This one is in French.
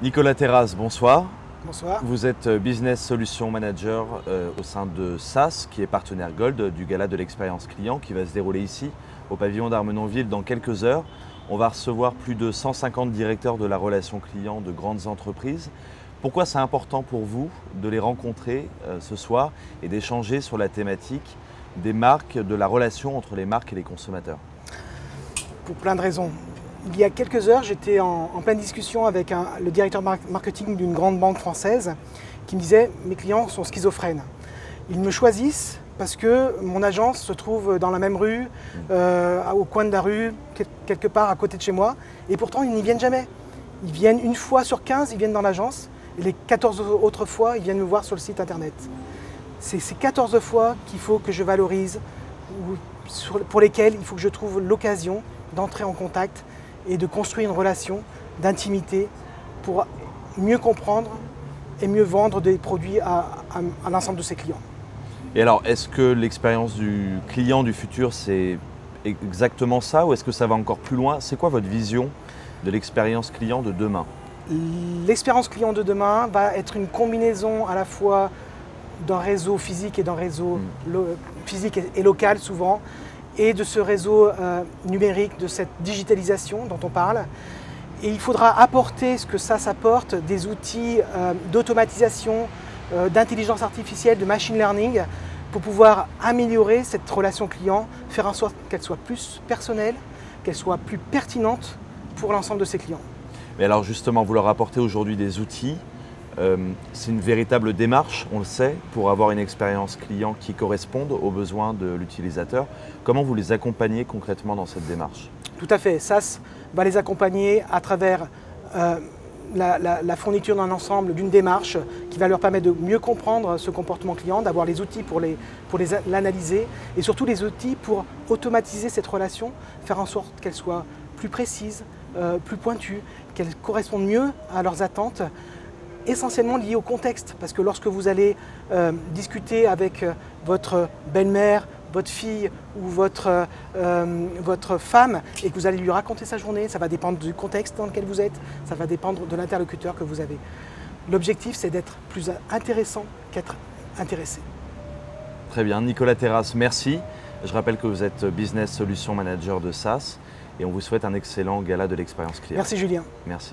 Nicolas Terrasse, bonsoir. Bonsoir. Vous êtes Business Solution Manager au sein de SAS, qui est partenaire Gold du Gala de l'expérience client qui va se dérouler ici, au pavillon d'Armenonville, dans quelques heures. On va recevoir plus de 150 directeurs de la relation client de grandes entreprises. Pourquoi c'est important pour vous de les rencontrer ce soir et d'échanger sur la thématique des marques, de la relation entre les marques et les consommateurs? Pour plein de raisons. Il y a quelques heures, j'étais en pleine discussion avec le directeur marketing d'une grande banque française qui me disait « mes clients sont schizophrènes. Ils me choisissent parce que mon agence se trouve dans la même rue, au coin de la rue, quelque part à côté de chez moi, et pourtant ils n'y viennent jamais. Ils viennent une fois sur 15, ils viennent dans l'agence, et les 14 autres fois, ils viennent me voir sur le site internet. C'est ces 14 fois qu'il faut que je valorise, pour lesquelles il faut que je trouve l'occasion d'entrer en contact et de construire une relation d'intimité pour mieux comprendre et mieux vendre des produits à l'ensemble de ses clients. Et alors, est-ce que l'expérience du client du futur, c'est exactement ça ou est-ce que ça va encore plus loin? C'est quoi votre vision de l'expérience client de demain? L'expérience client de demain va être une combinaison à la fois d'un réseau physique et d'un réseau physique et local souvent, et de ce réseau numérique, de cette digitalisation dont on parle. Et il faudra apporter ce que ça s'apporte, des outils d'automatisation, d'intelligence artificielle, de machine learning, pour pouvoir améliorer cette relation client, faire en sorte qu'elle soit plus personnelle, qu'elle soit plus pertinente pour l'ensemble de ses clients. Mais alors justement, vous leur apportez aujourd'hui des outils. C'est une véritable démarche, on le sait, pour avoir une expérience client qui corresponde aux besoins de l'utilisateur. Comment vous les accompagnez concrètement dans cette démarche? Tout à fait. SAS va les accompagner à travers la fourniture d'un ensemble, d'une démarche qui va leur permettre de mieux comprendre ce comportement client, d'avoir les outils pour l'analyser et surtout les outils pour automatiser cette relation, faire en sorte qu'elle soit plus précise, plus pointue, qu'elle corresponde mieux à leurs attentes, essentiellement lié au contexte, parce que lorsque vous allez discuter avec votre belle-mère, votre fille ou votre femme et que vous allez lui raconter sa journée, ça va dépendre du contexte dans lequel vous êtes, ça va dépendre de l'interlocuteur que vous avez. L'objectif, c'est d'être plus intéressant qu'être intéressé. Très bien, Nicolas Terrasse, merci. Je rappelle que vous êtes Business Solution Manager de SAS et on vous souhaite un excellent gala de l'expérience client. Merci Julien. Merci.